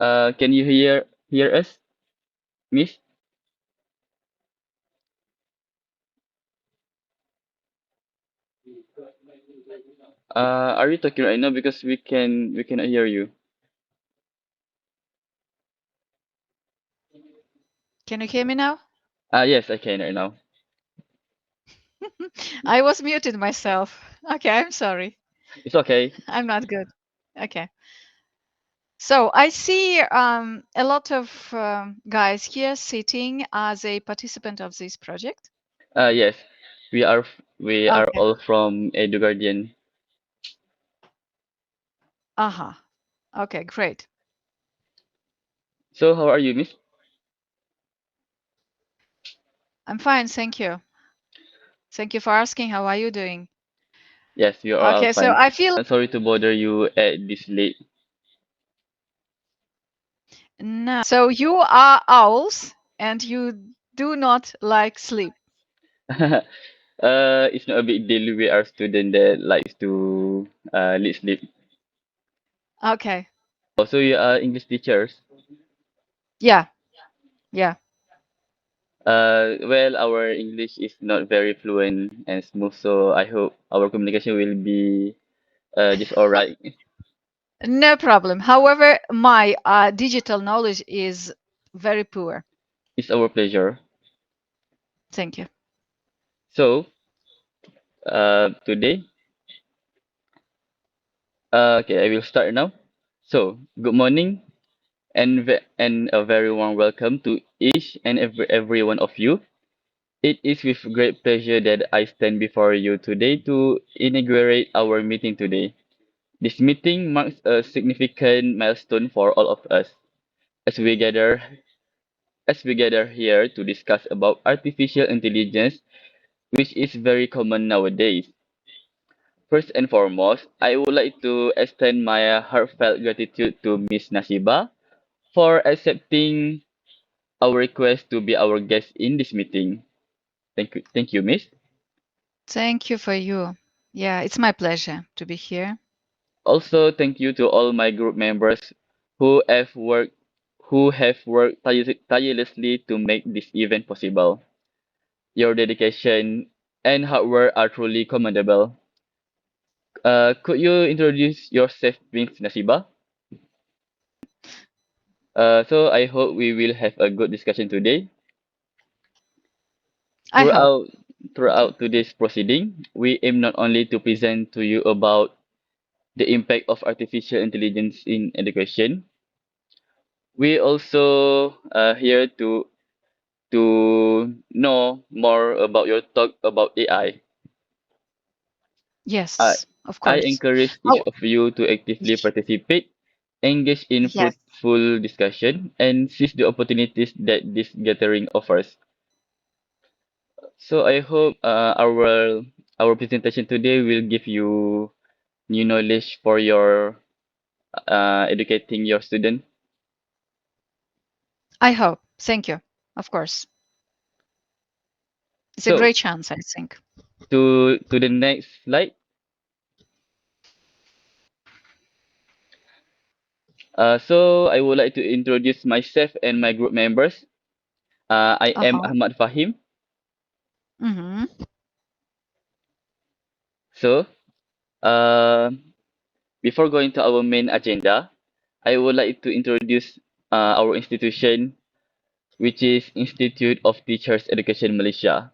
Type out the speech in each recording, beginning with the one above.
Can you hear us, Miss? Are you talking right now? Because we cannot hear you. Can you hear me now? Yes, I can right now. I was muted myself. Okay, I'm sorry. It's okay. I'm not good. Okay. So I see a lot of guys here sitting as a participant of this project. Yes, we are Okay. all from EduGuardian. Uh-huh. Okay, great. So how are you, Miss? I'm fine, thank you. Thank you for asking. How are you doing? Yes, we are all Okay, so fine. I feel Sorry to bother you at this late. no. So you are owls and you do not like sleep. It's not a big deal. We are student that likes to lead sleep. Okay. Also, you are English teachers. Yeah, yeah. Well, our English is not very fluent and smooth, so I hope our communication will be just alright. No problem. However, my digital knowledge is very poor. It's our pleasure. Thank you. So, today, okay, I will start now. So, good morning and a very warm welcome to each and every one of you. It is with great pleasure that I stand before you today to inaugurate our meeting today. This meeting marks a significant milestone for all of us as we gather as we gather here to discuss about artificial intelligence, which is very common nowadays. First and foremost, I would like to extend my heartfelt gratitude to Miss Nasiba for accepting our request to be our guest in this meeting. Thank you, Miss. Thank you for you. Yeah, it's my pleasure to be here. Also, thank you to all my group members who have worked tirelessly to make this event possible. Your dedication and hard work are truly commendable. Could you introduce yourself, Miss Nasiba? So I hope we will have a good discussion today. I hope. Throughout Thank you. throughout today's proceeding, we aim not only to present to you about the impact of artificial intelligence in education, we also here to know more about your talk about AI. I Yes, of I course. encourage each Oh, of you to actively participate, engage in yes. fruitful discussion, and seize the opportunities that this gathering offers. So I hope our presentation today will give you new knowledge for your educating your student. I hope. Thank you. Of course. It's a So great chance, I think. to the next slide. So I would like to introduce myself and my group members. I am Uh-huh. Ahmad Fahiem. Mm-hmm. So uh, before going to our main agenda, I would like to introduce our institution, which is Institute of Teachers Education Malaysia.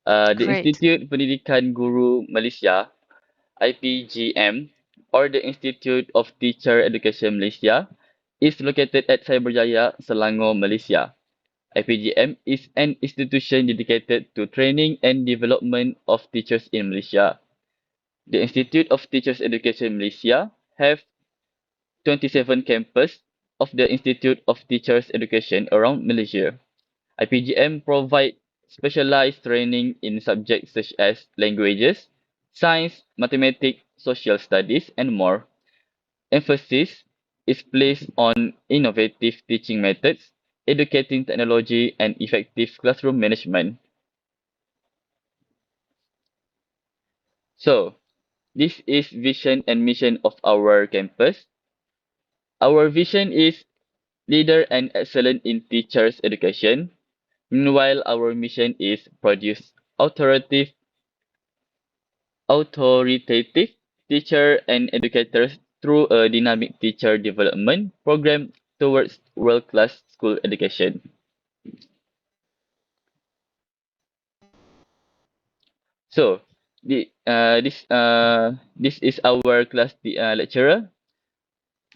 The Great. Institute Pendidikan Guru Malaysia IPGM, or the Institute of Teacher Education Malaysia, is located at Cyberjaya, Selangor, Malaysia. IPGM is an institution dedicated to training and development of teachers in Malaysia. The Institute of Teachers Education Malaysia have 27 campuses of the Institute of Teachers Education around Malaysia. IPGM provide specialized training in subjects such as languages, science, mathematics, social studies, and more. Emphasis is placed on innovative teaching methods, educating technology, and effective classroom management. So, this is vision and mission of our campus. Our vision is leader and excellent in teachers' education. Meanwhile, our mission is produce authoritative teacher and educators through a dynamic teacher development program towards world-class school education. So, this is our class lecturer,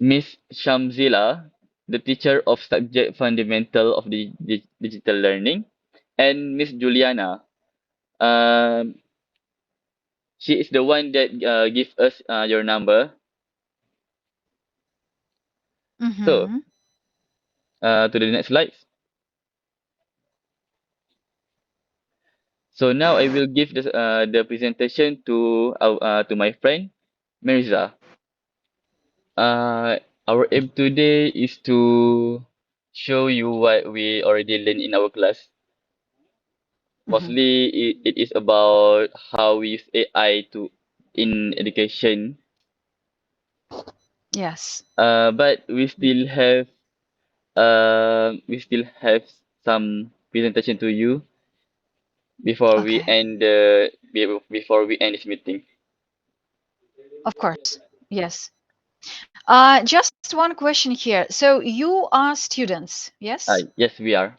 Miss Shamzila, the teacher of subject fundamental of the digital learning, and Miss Juliana. Um, she is the one that give us your number. So, Mm-hmm. to the next slide. So now I will give the presentation to my friend Mirza. Our aim today is to show you what we already learned in our class. Mm-hmm. Mostly, it is about how we use AI to in education. Yes. But we still have some presentation to you Okay. before we end this meeting. Of course. Yes. Just one question here. So you are students, yes? Yes, we are.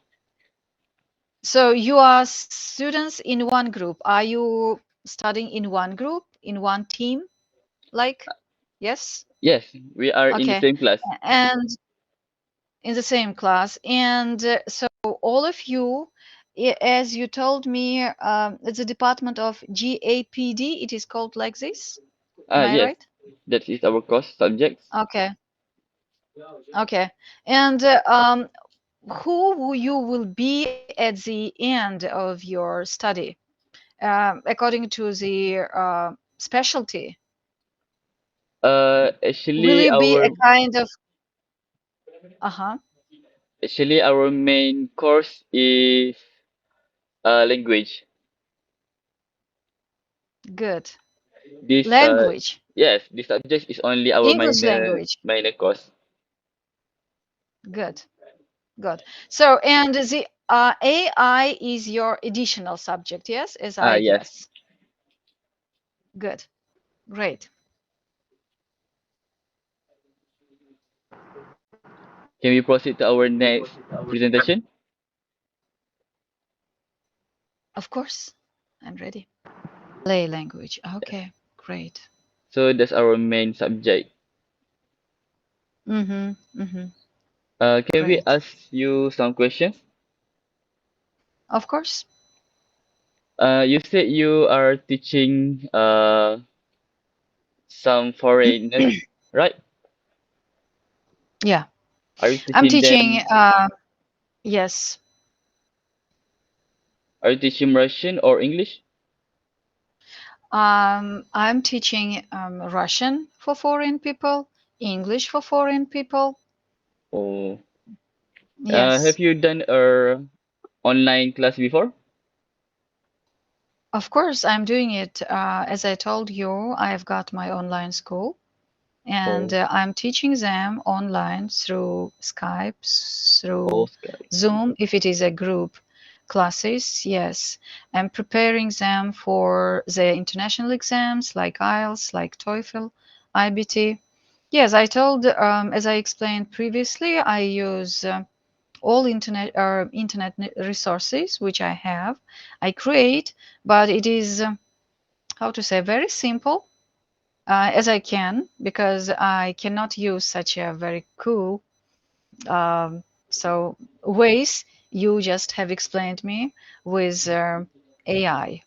So you are students in one group. Are you studying in one group, in one team? Like, yes? Yes, we are in the Okay. same class. And in the same class. And so all of you, as you told me, it's a department of GAPD. It is called like this. Am I Yes, right? that is our course subjects. Okay. Okay. And who you will be at the end of your study, according to the specialty? Will Actually, you be a kind of, uh-huh, our main course is language. good. This Language, yes, this subject is only our English language, minor course. good, good. So, and the AI is your additional subject, yes, as I Yes. guess. Good, great. Can we proceed to our next presentation? Of course, I'm ready. Malay language, okay, great. So that's our main subject. Mm-hmm, mm-hmm, Can we great. ask you some questions? Of course, You said you are teaching some foreigners, right? yeah. Are you I'm teaching teaching, them? yes, Are you teaching Russian or English? I'm teaching Russian for foreign people, English for foreign people. Or have Yes, you done a online class before? of course, I'm doing it. As I told you, I've got my online school and Oh, I'm teaching them online through Skype, through Sky. Zoom, if it is a group classes. Yes, I'm preparing them for the international exams like IELTS, like TOEFL, IBT. Yes, I told, as I explained previously, I use all internet resources which I have. I create, but it is how to say very simple as I can because I cannot use such a very cool so ways you just have explained me with AI.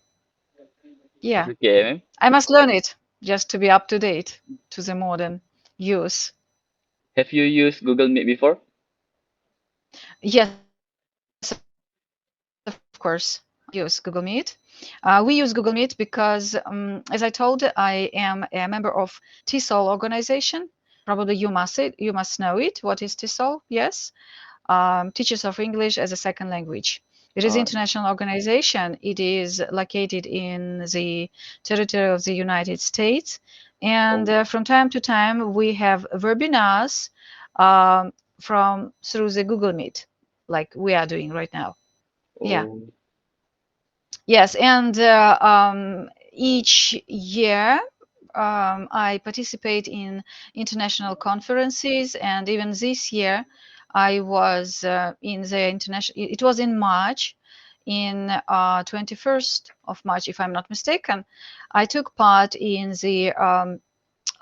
Yeah, Okay. I must learn it just to be up to date to the modern use. Have you used Google Meet before? Yes, of course. I use Google Meet. We use Google Meet because, as I told, I am a member of TESOL organization. Probably you must know it. What is TESOL? Yes, Teachers of English as a Second Language. It is Uh, international organization. It is located in the territory of the United States, and oh, from time to time we have webinars um, from through the Google Meet, like we are doing right now. Yeah. Oh, Yes, and each year I participate in international conferences, and even this year I was in the international. It was in March, in 21st of March, if I'm not mistaken. I took part in the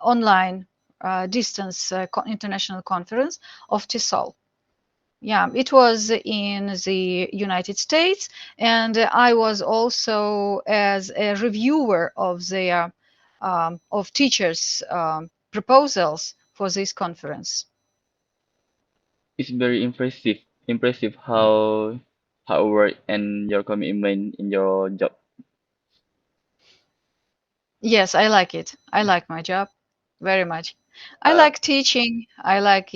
online distance international conference of TESOL. Yeah, it was in the United States, and I was also as a reviewer of their of teachers' proposals for this conference. it's very impressive. Impressive how hard work and your commitment in your job. Yes, I like it. I like my job very much. I Uh, like teaching. I like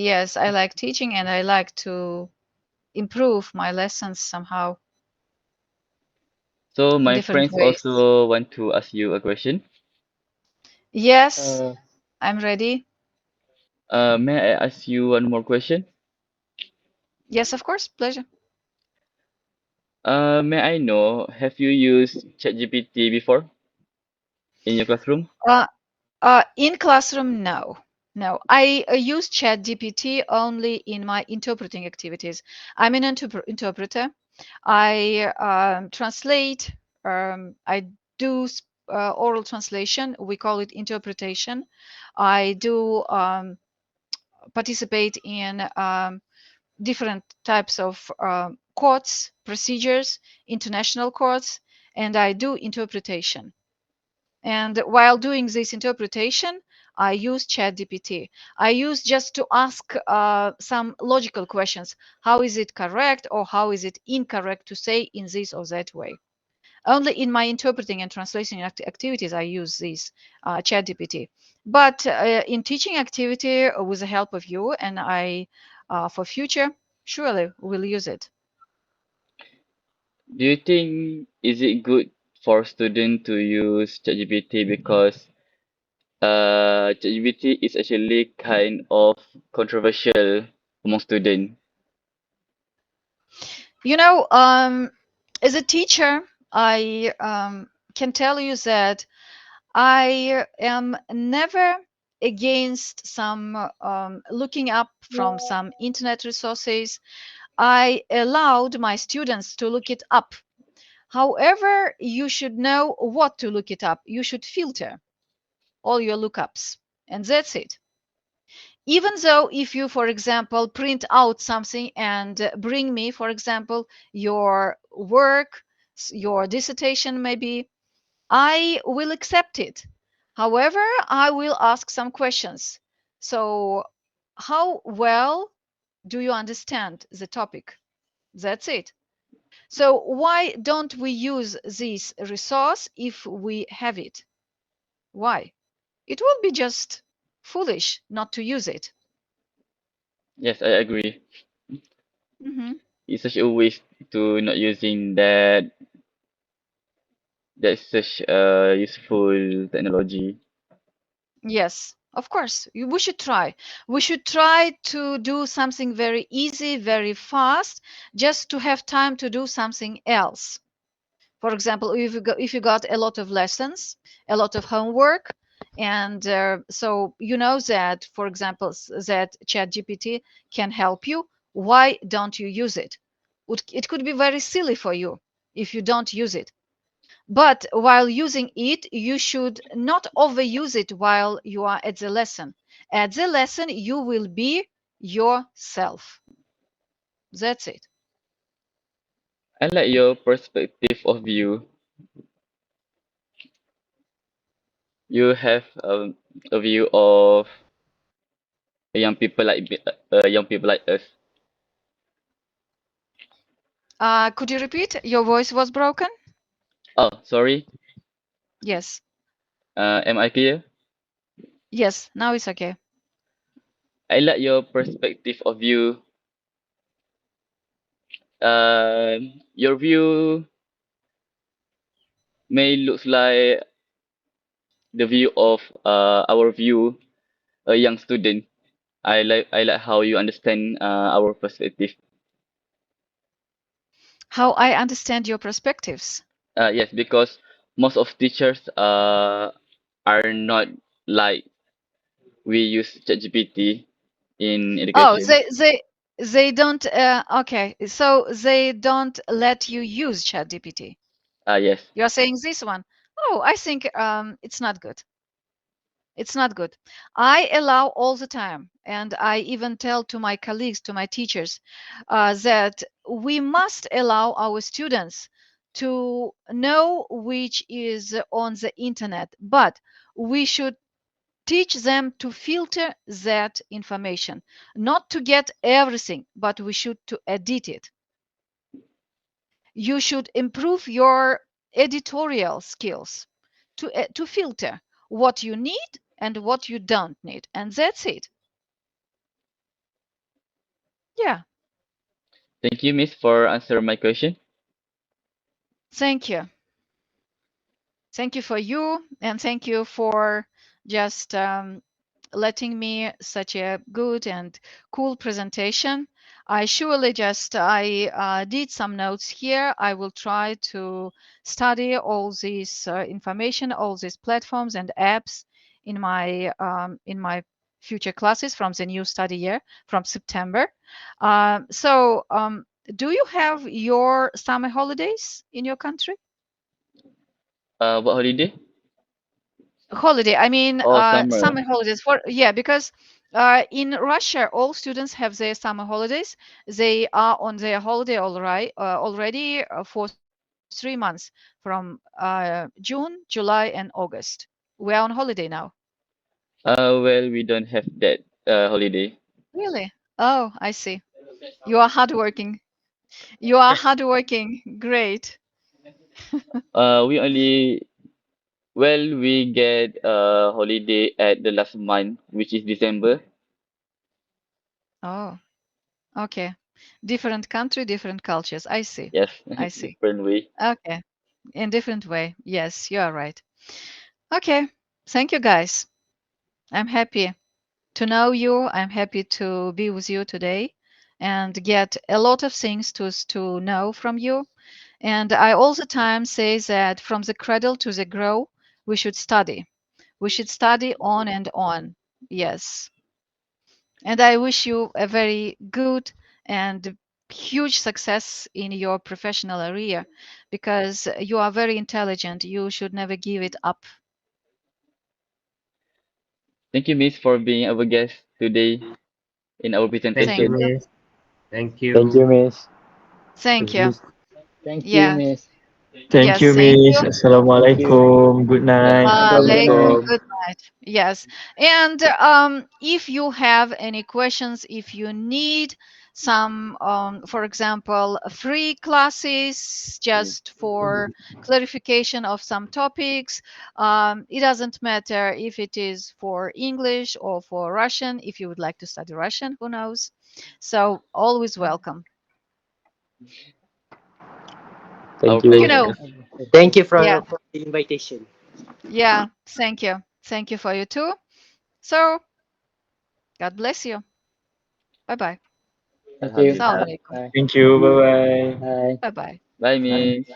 teaching, and I like to improve my lessons somehow so in my different friends ways. also want to ask you a question. Yes, Uh, I'm ready. may I ask you one more question? Yes, of course, pleasure. May I know, have you used ChatGPT before in your classroom? Uh, in classroom, no. No, I use ChatGPT only in my interpreting activities. I'm an interpreter. I translate, I do oral translation. We call it interpretation. I do participate in different types of courts, procedures, international courts, and I do interpretation. And while doing this interpretation, I use ChatGPT. I use just to ask some logical questions. How is it correct or how is it incorrect to say in this or that way? Only in my interpreting and translation activities I use this ChatGPT. But in teaching activity with the help of you and I, for future, surely will use it. Do you think is it good for student to use ChatGPT because ChatGPT is actually kind of controversial among students? You know, as a teacher, I can tell you that I am never against some looking up from some internet resources. I allowed my students to look it up. However, you should know what to look it up. You should filter all your lookups, and that's it. Even though if you, for example, print out something and bring me, for example, your work, your dissertation maybe, I will accept it. However, I will ask some questions. So, how well do you understand the topic? That's it. So, why don't we use this resource if we have it? Why? It will be just foolish not to use it. Yes, I agree. Mhm. It's such a waste to not using that's such a useful technology. Yes, of course. We should try. We should try to do something very easy, very fast, just to have time to do something else. For example, if you got a lot of lessons, a lot of homework, and so you know that, for example, that ChatGPT can help you, why don't you use it? It could be very silly for you if you don't use it. But while using it, you should not overuse it while you are at the lesson. At the lesson, you will be yourself. That's it. I like your perspective of view. You have a view of young people like us. Could you repeat? Your voice was broken? Oh, sorry. Yes. Am I clear? Yes, now it's okay. I like your perspective of view. Your view may look like the view of our view, a young student. I like how you understand our perspective. How I understand your perspectives. Yes, because most of teachers are not like we use ChatGPT in Oh, education. they don't. Okay, so they don't let you use ChatGPT. Yes. You're saying this one. Oh, I think it's not good. It's not good. I allow all the time, and I even tell to my colleagues, to my teachers, that we must allow our students to know which is on the internet, but we should teach them to filter that information, not to get everything, but we should to edit it. You should improve your editorial skills to filter what you need and what you don't need, and that's it. Yeah. Thank you, Miss, for answering my question. Thank you. Thank you for you, and thank you for just letting me such a good and cool presentation. I did some notes here. I will try to study all this information, all these platforms and apps in my future classes from the new study year from September. Do you have your summer holidays in your country? What holiday? Holiday, I mean, Oh, summer. summer holidays for, yeah, because in Russia, all students have their summer holidays. They are on their holiday already for 3 months from June, July, and August. We are on holiday now. Well, we don't have that holiday. Really? Oh, I see. You are hardworking. You are hardworking. Great. We only well we get a holiday at the last month, which is December. Oh, okay. Different country, different cultures. I see. Yes, I see. different way. Okay. In different way. Yes, you are right. Okay. Thank you, guys. I'm happy to know you. I'm happy to be with you today and get a lot of things to know from you. And I all the time say that from the cradle to the grave, we should study. We should study on and on. Yes. And I wish you a very good and huge success in your professional area because you are very intelligent. You should never give it up. Thank you, Miss, for being our guest today in our Thank you, Thank presentation. you. Miss. Thank Thank you. you, Miss. Thank you. Thank you, Yeah. Miss. Thank Yes. you, Thank you. Miss. Thank you. Assalamualaikum. Good night. Alaikum, Assalamualaikum. Assalamualaikum. good night. Yes. And if you have any questions, if you need some, for example, free classes just for clarification of some topics, it doesn't matter if it is for English or for Russian. If you would like to study Russian, who knows? So always welcome. Our Thank You you. know, pleasure. Thank you yeah, for the invitation. yeah. Thank you. Thank you for you too. So God bless you. Bye bye. Thank you. Assalamu Alhamdulillah. alaikum. Bye. Thank you. Bye bye. Bye. Bye bye. Bye, Miss.